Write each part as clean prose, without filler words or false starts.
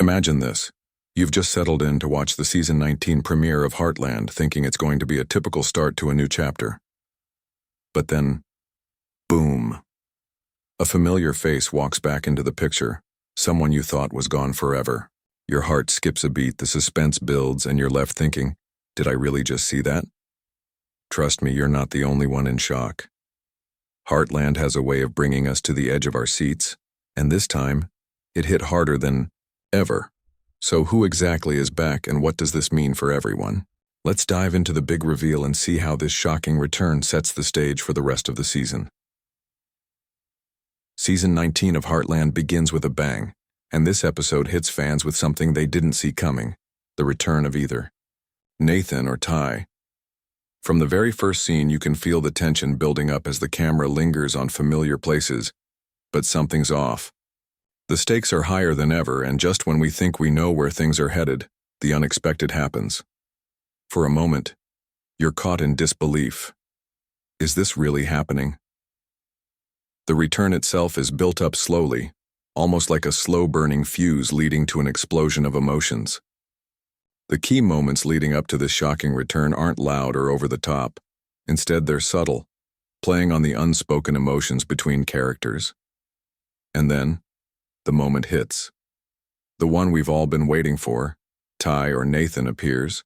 Imagine this. You've just settled in to watch the season 19 premiere of Heartland, thinking it's going to be a typical start to a new chapter. But then, boom. A familiar face walks back into the picture, someone you thought was gone forever. Your heart skips a beat, the suspense builds, and you're left thinking, did I really just see that? Trust me, you're not the only one in shock. Heartland has a way of bringing us to the edge of our seats, and this time, it hit harder than ever. So who exactly is back, and what does this mean for everyone? Let's dive into the big reveal and see how this shocking return sets the stage for the rest of the season. Season 19 of Heartland begins with a bang, and this episode hits fans with something they didn't see coming: the return of either Nathan or Ty. From the very first scene, you can feel the tension building up as the camera lingers on familiar places, but something's off. The stakes are higher than ever, and just when we think we know where things are headed, the unexpected happens. For a moment, you're caught in disbelief. Is this really happening? The return itself is built up slowly, almost like a slow-burning fuse leading to an explosion of emotions. The key moments leading up to this shocking return aren't loud or over the top. Instead, they're subtle, playing on the unspoken emotions between characters. And then, the moment hits. The one we've all been waiting for, Ty or Nathan, appears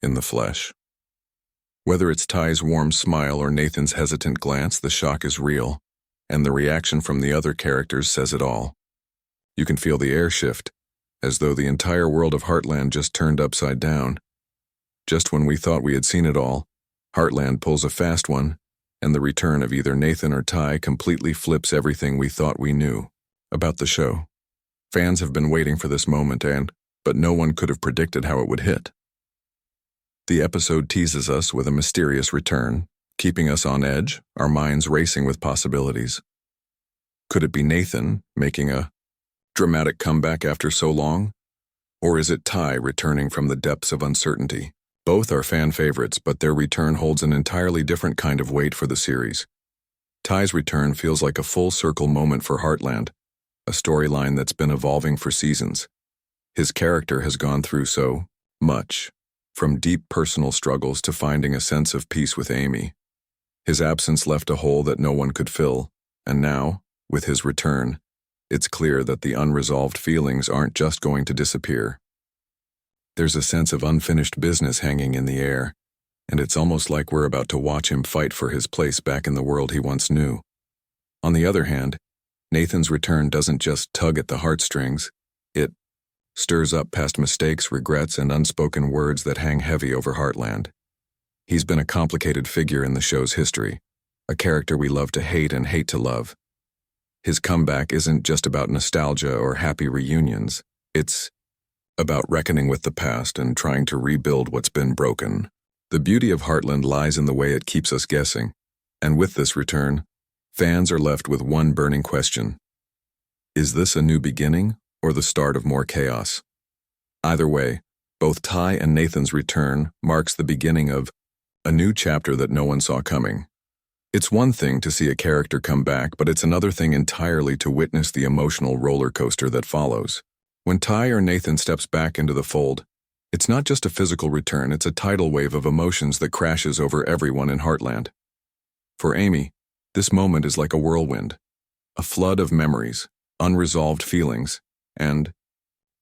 in the flesh. Whether it's Ty's warm smile or Nathan's hesitant glance, the shock is real, and the reaction from the other characters says it all. You can feel the air shift, as though the entire world of Heartland just turned upside down. Just when we thought we had seen it all, Heartland pulls a fast one, and the return of either Nathan or Ty completely flips everything we thought we knew about the show. Fans have been waiting for this moment, but no one could have predicted how it would hit. The episode teases us with a mysterious return, keeping us on edge, our minds racing with possibilities. Could it be Nathan making a dramatic comeback after so long? Or is it Ty returning from the depths of uncertainty? Both are fan favorites, but their return holds an entirely different kind of weight for the series. Ty's return feels like a full-circle moment for Heartland, a storyline that's been evolving for seasons. His character has gone through so much, from deep personal struggles to finding a sense of peace with Amy. His absence left a hole that no one could fill, and now, with his return, it's clear that the unresolved feelings aren't just going to disappear. There's a sense of unfinished business hanging in the air, and it's almost like we're about to watch him fight for his place back in the world he once knew. On the other hand, Nathan's return doesn't just tug at the heartstrings, it stirs up past mistakes, regrets, and unspoken words that hang heavy over Heartland. He's been a complicated figure in the show's history, a character we love to hate and hate to love. His comeback isn't just about nostalgia or happy reunions. It's about reckoning with the past and trying to rebuild what's been broken. The beauty of Heartland lies in the way it keeps us guessing, and with this return, fans are left with one burning question. Is this a new beginning or the start of more chaos? Either way, both Ty and Nathan's return marks the beginning of a new chapter that no one saw coming. It's one thing to see a character come back, but it's another thing entirely to witness the emotional roller coaster that follows. When Ty or Nathan steps back into the fold, it's not just a physical return, it's a tidal wave of emotions that crashes over everyone in Heartland. For Amy, this moment is like a whirlwind, a flood of memories, unresolved feelings, and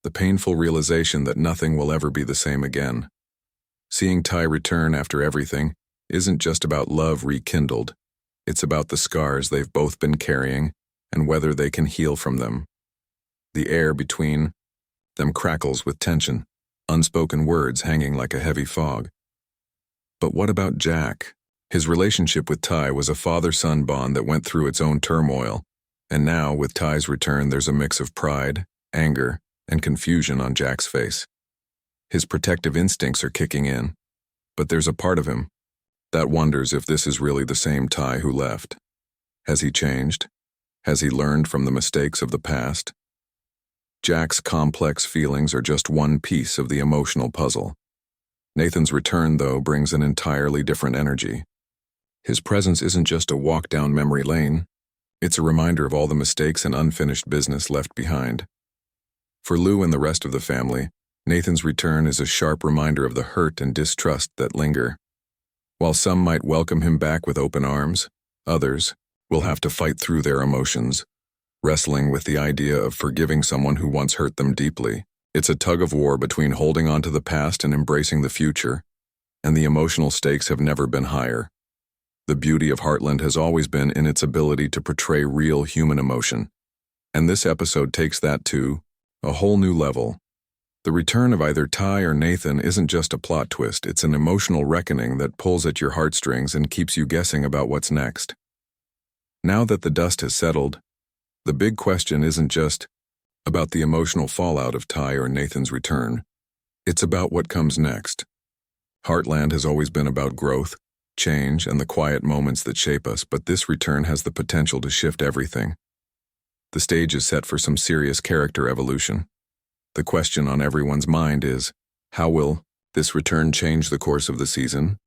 the painful realization that nothing will ever be the same again. Seeing Ty return after everything isn't just about love rekindled. It's about the scars they've both been carrying and whether they can heal from them. The air between them crackles with tension, unspoken words hanging like a heavy fog. But what about Jack? His relationship with Ty was a father-son bond that went through its own turmoil, and now, with Ty's return, there's a mix of pride, anger, and confusion on Jack's face. His protective instincts are kicking in, but there's a part of him that wonders if this is really the same Ty who left. Has he changed? Has he learned from the mistakes of the past? Jack's complex feelings are just one piece of the emotional puzzle. Nathan's return, though, brings an entirely different energy. His presence isn't just a walk down memory lane, it's a reminder of all the mistakes and unfinished business left behind. For Lou and the rest of the family, Nathan's return is a sharp reminder of the hurt and distrust that linger. While some might welcome him back with open arms, others will have to fight through their emotions, wrestling with the idea of forgiving someone who once hurt them deeply. It's a tug of war between holding on to the past and embracing the future, and the emotional stakes have never been higher. The beauty of Heartland has always been in its ability to portray real human emotion, and this episode takes that to a whole new level. The return of either Ty or Nathan isn't just a plot twist, it's an emotional reckoning that pulls at your heartstrings and keeps you guessing about what's next. Now that the dust has settled, the big question isn't just about the emotional fallout of Ty or Nathan's return. It's about what comes next. Heartland has always been about growth, change, and the quiet moments that shape us, but this return has the potential to shift everything. The stage is set for some serious character evolution. The question on everyone's mind is, how will this return change the course of the season?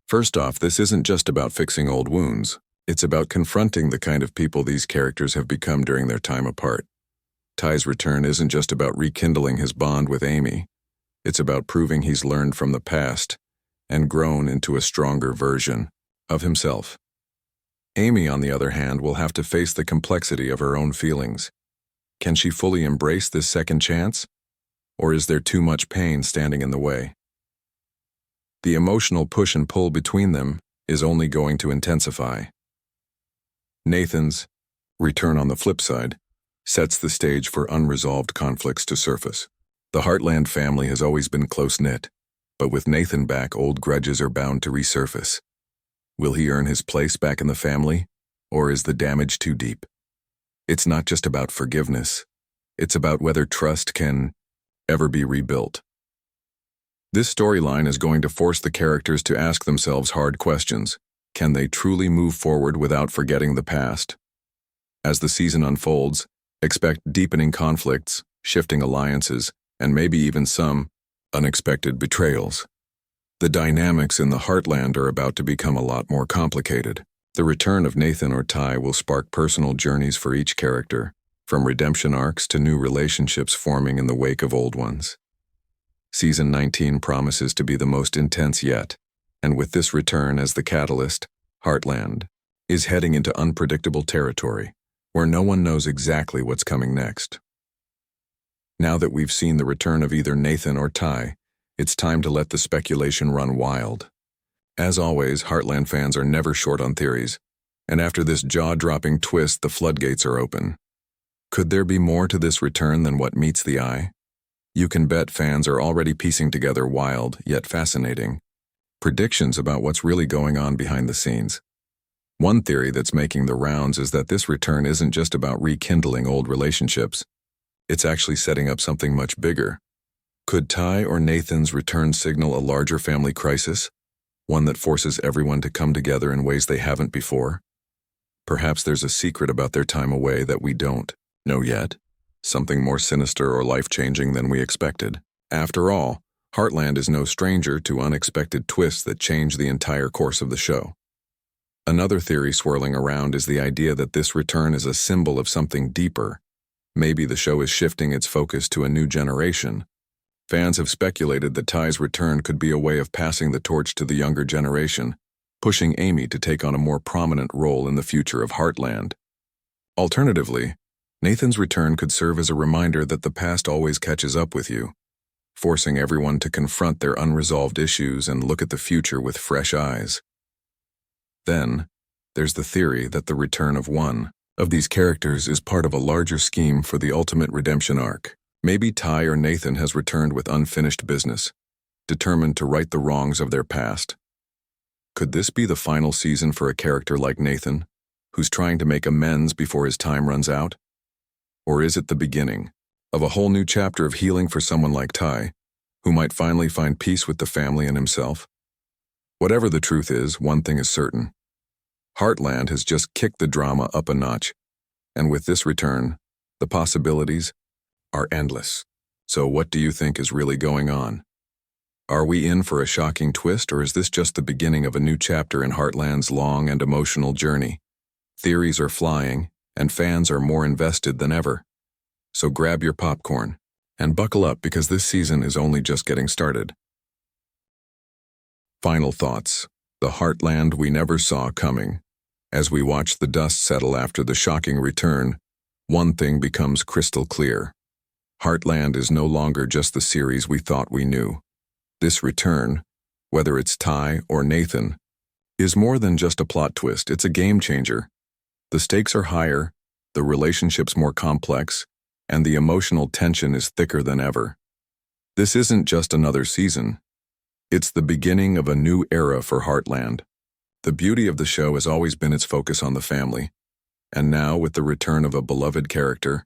First off, this isn't just about fixing old wounds. It's about confronting the kind of people these characters have become during their time apart. Ty's return isn't just about rekindling his bond with Amy. It's about proving he's learned from the past and grown into a stronger version of himself. Amy, on the other hand, will have to face the complexity of her own feelings. Can she fully embrace this second chance? Or is there too much pain standing in the way? The emotional push and pull between them is only going to intensify. Nathan's return, on the flip side, sets the stage for unresolved conflicts to surface. The Heartland family has always been close-knit, but with Nathan back, old grudges are bound to resurface. Will he earn his place back in the family, or is the damage too deep? It's not just about forgiveness. It's about whether trust can ever be rebuilt. This storyline is going to force the characters to ask themselves hard questions. Can they truly move forward without forgetting the past? As the season unfolds, expect deepening conflicts, shifting alliances, and maybe even some unexpected betrayals. The dynamics in the Heartland are about to become a lot more complicated. The return of Nathan or Ty will spark personal journeys for each character, from redemption arcs to new relationships forming in the wake of old ones. Season 19 promises to be the most intense yet, and with this return as the catalyst, Heartland is heading into unpredictable territory, where no one knows exactly what's coming next. Now that we've seen the return of either Nathan or Ty, it's time to let the speculation run wild. As always, Heartland fans are never short on theories, and after this jaw-dropping twist, the floodgates are open. Could there be more to this return than what meets the eye? You can bet fans are already piecing together wild, yet fascinating, predictions about what's really going on behind the scenes. One theory that's making the rounds is that this return isn't just about rekindling old relationships. It's actually setting up something much bigger. Could Ty or Nathan's return signal a larger family crisis? One that forces everyone to come together in ways they haven't before? Perhaps there's a secret about their time away that we don't know yet. Something more sinister or life-changing than we expected. After all, Heartland is no stranger to unexpected twists that change the entire course of the show. Another theory swirling around is the idea that this return is a symbol of something deeper. Maybe the show is shifting its focus to a new generation. Fans have speculated that Ty's return could be a way of passing the torch to the younger generation, pushing Amy to take on a more prominent role in the future of Heartland. Alternatively, Nathan's return could serve as a reminder that the past always catches up with you, forcing everyone to confront their unresolved issues and look at the future with fresh eyes. Then, there's the theory that the return of one of these characters is part of a larger scheme for the ultimate redemption arc. Maybe Ty or Nathan has returned with unfinished business, determined to right the wrongs of their past. Could this be the final season for a character like Nathan, who's trying to make amends before his time runs out? Or is it the beginning of a whole new chapter of healing for someone like Ty, who might finally find peace with the family and himself? Whatever the truth is, one thing is certain. Heartland has just kicked the drama up a notch, and with this return, the possibilities are endless. So what do you think is really going on? Are we in for a shocking twist, or is this just the beginning of a new chapter in Heartland's long and emotional journey? Theories are flying, and fans are more invested than ever. So grab your popcorn, And buckle up because this season is only just getting started. Final thoughts. The Heartland we never saw coming. As we watch the dust settle after the shocking return, one thing becomes crystal clear. Heartland is no longer just the series we thought we knew. This return, whether it's Ty or Nathan, is more than just a plot twist, it's a game changer. The stakes are higher, the relationships more complex, and the emotional tension is thicker than ever. This isn't just another season. It's the beginning of a new era for Heartland. The beauty of the show has always been its focus on the family, and now with the return of a beloved character,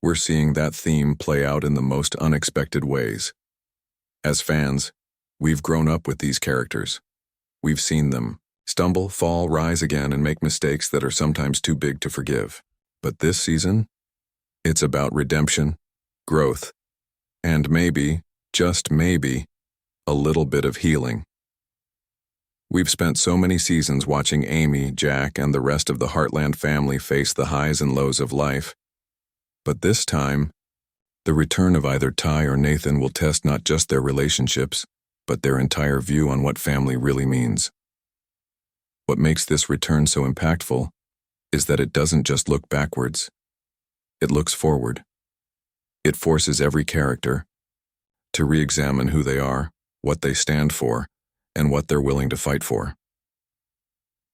we're seeing that theme play out in the most unexpected ways. As fans, we've grown up with these characters. We've seen them stumble, fall, rise again, and make mistakes that are sometimes too big to forgive. But this season, it's about redemption, growth, and maybe, just maybe, a little bit of healing. We've spent so many seasons watching Amy, Jack, and the rest of the Heartland family face the highs and lows of life. But this time, the return of either Ty or Nathan will test not just their relationships, but their entire view on what family really means. What makes this return so impactful is that it doesn't just look backwards. It looks forward. It forces every character to re-examine who they are, what they stand for, and what they're willing to fight for.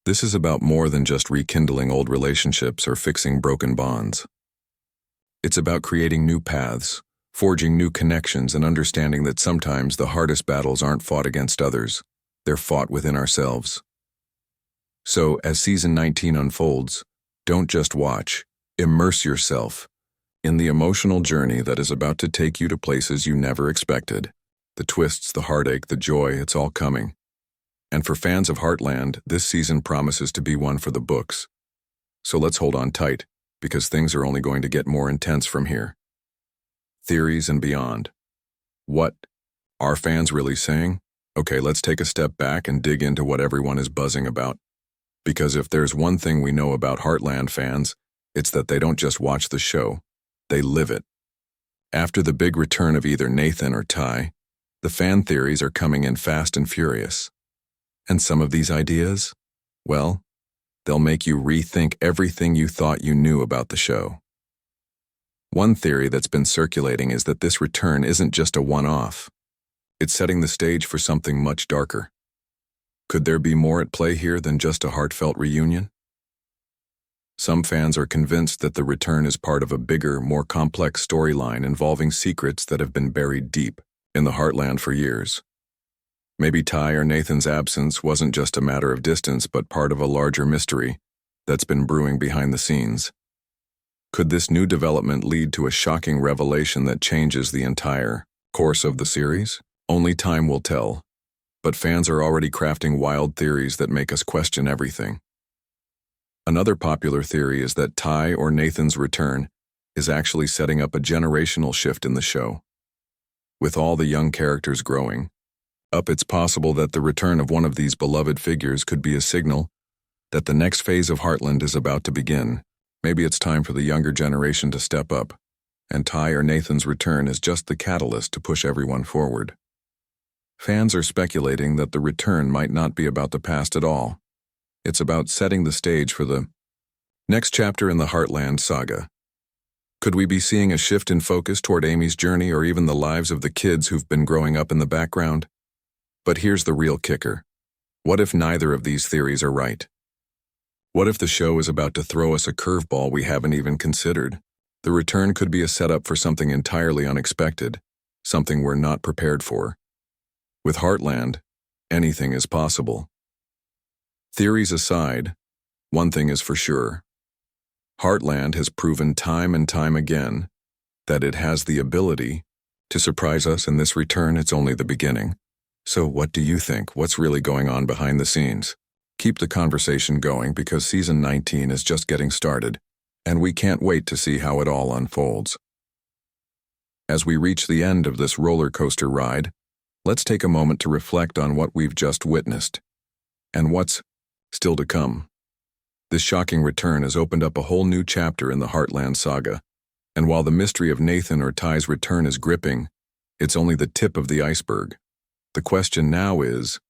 This is about more than just rekindling old relationships or fixing broken bonds. It's about creating new paths, forging new connections, and understanding that sometimes the hardest battles aren't fought against others, they're fought within ourselves. So, as season 19 unfolds, don't just watch, immerse yourself in the emotional journey that is about to take you to places you never expected. The twists, the heartache, the joy, it's all coming. And for fans of Heartland, this season promises to be one for the books. So let's hold on tight, because things are only going to get more intense from here. Theories and beyond. What are fans really saying? Okay, let's take a step back and dig into what everyone is buzzing about. Because if there's one thing we know about Heartland fans, it's that they don't just watch the show, they live it. After the big return of either Nathan or Ty, the fan theories are coming in fast and furious. And some of these ideas, well, they'll make you rethink everything you thought you knew about the show. One theory that's been circulating is that this return isn't just a one-off. It's setting the stage for something much darker. Could there be more at play here than just a heartfelt reunion? Some fans are convinced that the return is part of a bigger, more complex storyline involving secrets that have been buried deep in the Heartland for years. Maybe Ty or Nathan's absence wasn't just a matter of distance, but part of a larger mystery that's been brewing behind the scenes. Could this new development lead to a shocking revelation that changes the entire course of the series? Only time will tell. But fans are already crafting wild theories that make us question everything. Another popular theory is that Ty or Nathan's return is actually setting up a generational shift in the show. With all the young characters growing up, it's possible that the return of one of these beloved figures could be a signal that the next phase of Heartland is about to begin. Maybe it's time for the younger generation to step up, and Ty or Nathan's return is just the catalyst to push everyone forward. Fans are speculating that the return might not be about the past at all. It's about setting the stage for the next chapter in the Heartland saga. Could we be seeing a shift in focus toward Amy's journey or even the lives of the kids who've been growing up in the background? But here's the real kicker. What if neither of these theories are right? What if the show is about to throw us a curveball we haven't even considered? The return could be a setup for something entirely unexpected, something we're not prepared for. With Heartland, anything is possible. Theories aside, one thing is for sure. Heartland has proven time and time again that it has the ability to surprise us, and this return, it's only the beginning. So what do you think? What's really going on behind the scenes? Keep the conversation going because season 19 is just getting started, and we can't wait to see how it all unfolds. As we reach the end of this roller coaster ride, let's take a moment to reflect on what we've just witnessed and what's still to come. This shocking return has opened up a whole new chapter in the Heartland saga, And while the mystery of Nathan or Ty's return is gripping, it's only the tip of the iceberg. The question now is,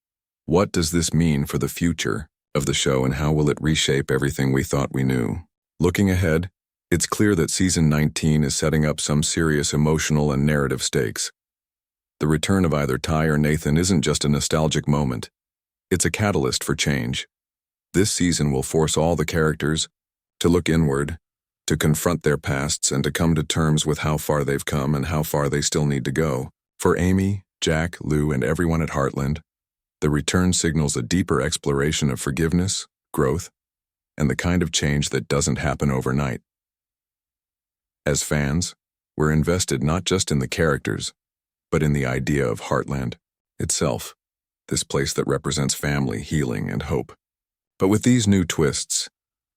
what does this mean for the future of the show and how will it reshape everything we thought we knew? Looking ahead, it's clear that Season 19 is setting up some serious emotional and narrative stakes. The return of either Ty or Nathan isn't just a nostalgic moment. It's a catalyst for change. This season will force all the characters to look inward, to confront their pasts and to come to terms with how far they've come and how far they still need to go. For Amy, Jack, Lou, and everyone at Heartland, the return signals a deeper exploration of forgiveness, growth, and the kind of change that doesn't happen overnight. As fans, we're invested not just in the characters, but in the idea of Heartland itself, this place that represents family, healing, and hope. But with these new twists,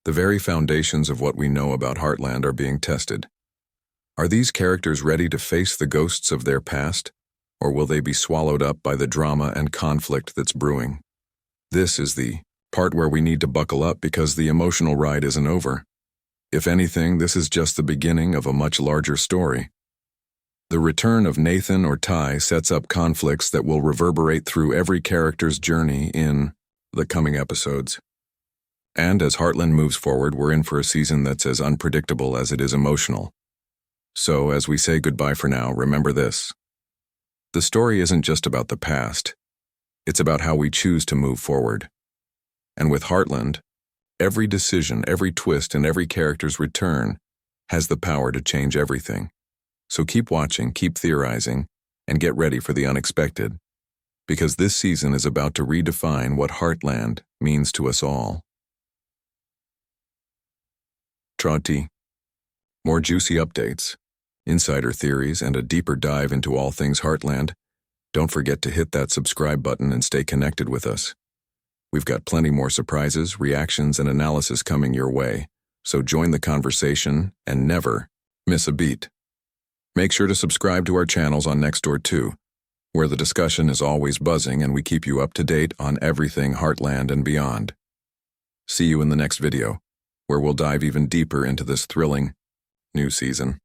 the very foundations of what we know about Heartland are being tested. Are these characters ready to face the ghosts of their past, or will they be swallowed up by the drama and conflict that's brewing? This is the part where we need to buckle up because the emotional ride isn't over. If anything, this is just the beginning of a much larger story. The return of Nathan or Ty sets up conflicts that will reverberate through every character's journey in the coming episodes. And as Heartland moves forward, we're in for a season that's as unpredictable as it is emotional. So, as we say goodbye for now, remember this. The story isn't just about the past. It's about how we choose to move forward. And with Heartland, every decision, every twist, and every character's return has the power to change everything. So keep watching, keep theorizing, and get ready for the unexpected. Because this season is about to redefine what Heartland means to us all. Trotty. More juicy updates, insider theories, and a deeper dive into all things Heartland. Don't forget to hit that subscribe button and stay connected with us. We've got plenty more surprises, reactions, and analysis coming your way, so join the conversation and never miss a beat. Make sure to subscribe to our channels on Nextdoor too, where the discussion is always buzzing and we keep you up to date on everything Heartland and beyond. See you in the next video, where we'll dive even deeper into this thrilling new season.